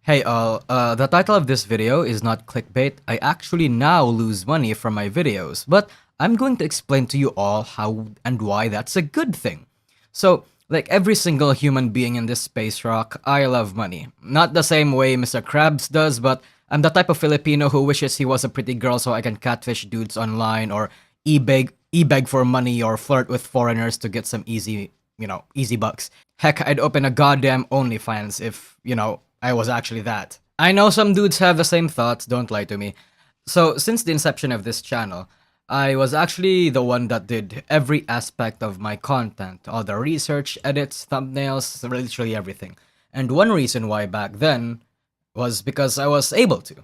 Hey all, the title of this video is not clickbait. I actually now lose money from my videos, but I'm going to explain to you all how and why that's a good thing. So, like every single human being in this space rock, I love money. Not the same way Mr. Krabs does, but I'm the type of Filipino who wishes he was a pretty girl so I can catfish dudes online or e-beg for money or flirt with foreigners to get some easy bucks. Heck, I'd open a goddamn OnlyFans if, I was actually that. I know some dudes have the same thoughts, don't lie to me. So, since the inception of this channel, I was actually the one that did every aspect of my content, all the research, edits, thumbnails, literally everything. And one reason why back then was because I was able to.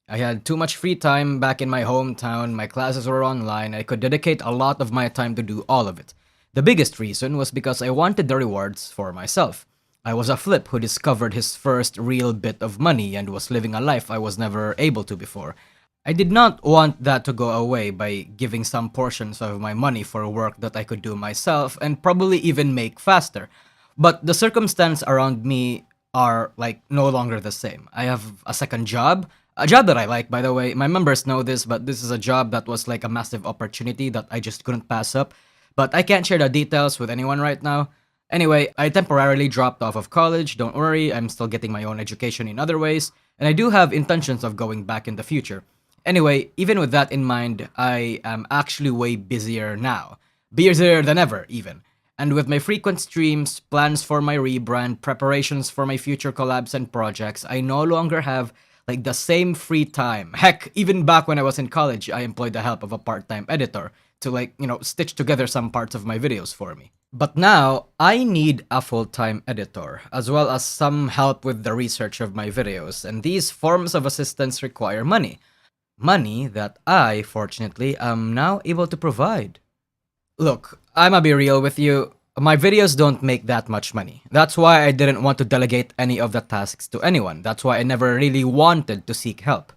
I had too much free time back in my hometown, my classes were online, I could dedicate a lot of my time to do all of it. The biggest reason was because I wanted the rewards for myself. I was a flip who discovered his first real bit of money and was living a life I was never able to before. I did not want that to go away by giving some portions of my money for work that I could do myself and probably even make faster. But the circumstance around me are like no longer the same. I have a second job, a job that I like, by the way. My members know this, but this is a job that was like a massive opportunity that I just couldn't pass up. But I can't share the details with anyone right now. Anyway, I temporarily dropped off of college, don't worry, I'm still getting my own education in other ways, and I do have intentions of going back in the future. Anyway, even with that in mind, I am actually way busier now. Busier than ever, even. And with my frequent streams, plans for my rebrand, preparations for my future collabs and projects, I no longer have like the same free time. Heck, even back when I was in college, I employed the help of a part-time editor to stitch together some parts of my videos for me. But now, I need a full-time editor, as well as some help with the research of my videos, and these forms of assistance require money. Money that I, fortunately, am now able to provide. Look, I'ma be real with you, my videos don't make that much money. That's why I didn't want to delegate any of the tasks to anyone. That's why I never really wanted to seek help.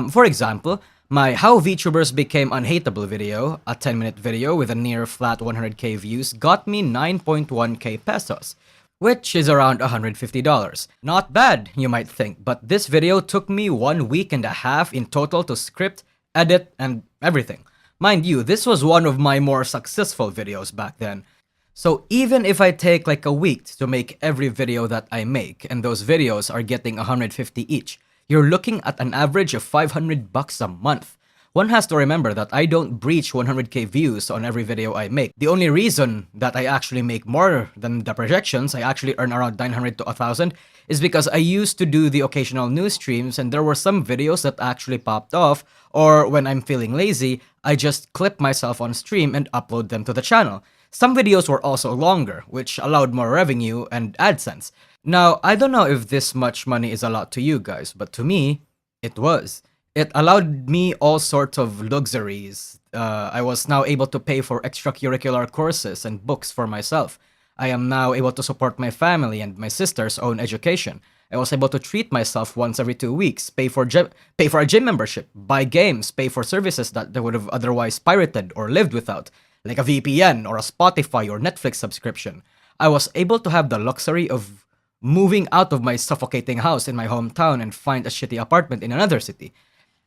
For example, my How VTubers Became Unhateable video, a 10-minute video with a near flat 100k views, got me 9.1k pesos, which is around $150. Not bad, you might think, but this video took me 1 week and a half in total to script, edit, and everything. Mind you, this was one of my more successful videos back then. So even if I take like a week to make every video that I make, and those videos are getting 150 each, you're looking at an average of 500 bucks a month. One has to remember that I don't breach 100k views on every video I make. The only reason that I actually make more than the projections, I actually earn around 900 to 1000, is because I used to do the occasional news streams and there were some videos that actually popped off, or when I'm feeling lazy, I just clip myself on stream and upload them to the channel. Some videos were also longer, which allowed more revenue and AdSense. Now, I don't know if this much money is a lot to you guys, but to me, it was. It allowed me all sorts of luxuries. I was now able to pay for extracurricular courses and books for myself. I am now able to support my family and my sister's own education. I was able to treat myself once every 2 weeks, pay for a gym membership, buy games, pay for services that they would have otherwise pirated or lived without, like a VPN or a Spotify or Netflix subscription. I was able to have the luxury of moving out of my suffocating house in my hometown and find a shitty apartment in another city.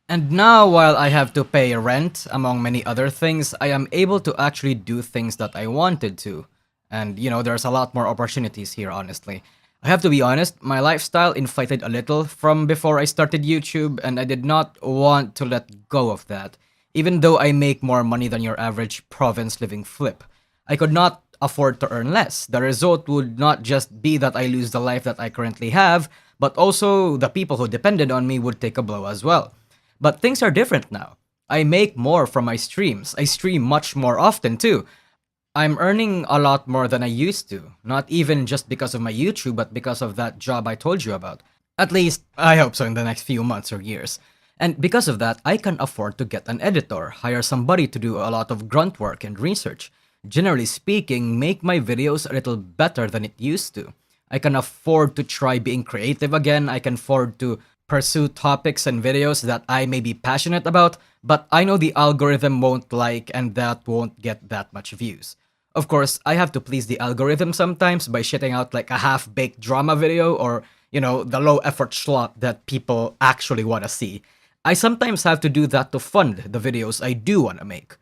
And now, while I have to pay rent, among many other things, I am able to actually do things that I wanted to. And, there's a lot more opportunities here, honestly. I have to be honest, my lifestyle inflated a little from before I started YouTube, and I did not want to let go of that. Even though I make more money than your average province living flip, I could not afford to earn less. The result would not just be that I lose the life that I currently have, but also the people who depended on me would take a blow as well. But things are different now. I make more from my streams. I stream much more often too. I'm earning a lot more than I used to. Not even just because of my YouTube, but because of that job I told you about. At least, I hope so in the next few months or years. And because of that, I can afford to get an editor, hire somebody to do a lot of grunt work and research. Generally speaking, make my videos a little better than it used to. I can afford to try being creative again. I can afford to pursue topics and videos that I may be passionate about, but I know the algorithm won't like and that won't get that much views. Of course, I have to please the algorithm sometimes by shitting out like a half-baked drama video or, the low effort schlop that people actually want to see. I sometimes have to do that to fund the videos I do want to make.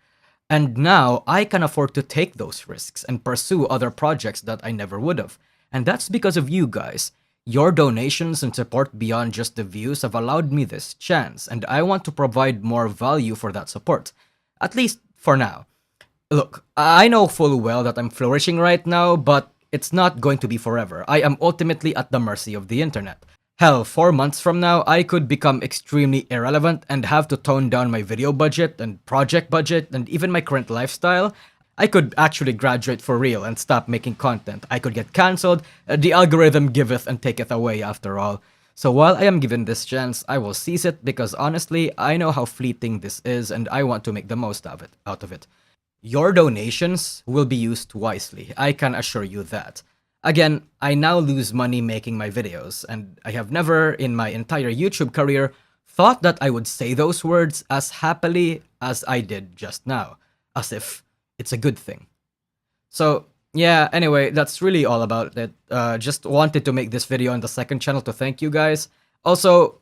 And now I can afford to take those risks and pursue other projects that I never would have. And that's because of you guys. Your donations and support beyond just the views have allowed me this chance, and I want to provide more value for that support. At least for now. Look, I know full well that I'm flourishing right now, but it's not going to be forever. I am ultimately at the mercy of the internet. Hell, 4 months from now, I could become extremely irrelevant and have to tone down my video budget and project budget and even my current lifestyle. I could actually graduate for real and stop making content. I could get cancelled. The algorithm giveth and taketh away after all. So while I am given this chance, I will seize it because honestly, I know how fleeting this is and I want to make the most of it. Your donations will be used wisely, I can assure you that. Again, I now lose money making my videos, and I have never in my entire YouTube career thought that I would say those words as happily as I did just now, as if it's a good thing. So, yeah, anyway, that's really all about it. Just wanted to make this video on the second channel to thank you guys. Also,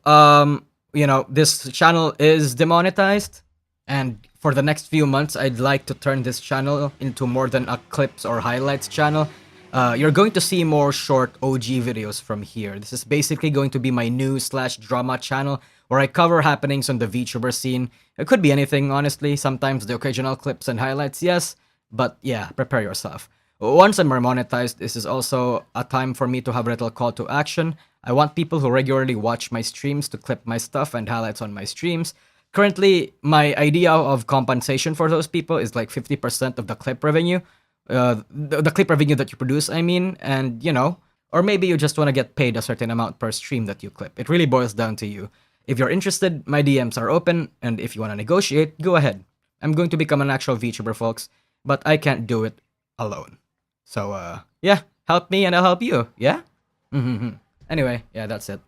this channel is demonetized, and for the next few months, I'd like to turn this channel into more than a clips or highlights channel. You're going to see more short OG videos from here. This is basically going to be my news/drama channel where I cover happenings on the VTuber scene. It could be anything, honestly. Sometimes the occasional clips and highlights, yes. But yeah, prepare yourself. Once I'm monetized, this is also a time for me to have a little call to action. I want people who regularly watch my streams to clip my stuff and highlights on my streams. Currently, my idea of compensation for those people is like 50% of the clip revenue. The clip revenue that you produce, I mean, and or maybe you just want to get paid a certain amount per stream that you clip. It really boils down to you. If you're interested, my DMs are open, and if you want to negotiate, go ahead. I'm going to become an actual VTuber, folks, but I can't do it alone. So, yeah, help me and I'll help you, yeah? Anyway, yeah, that's it.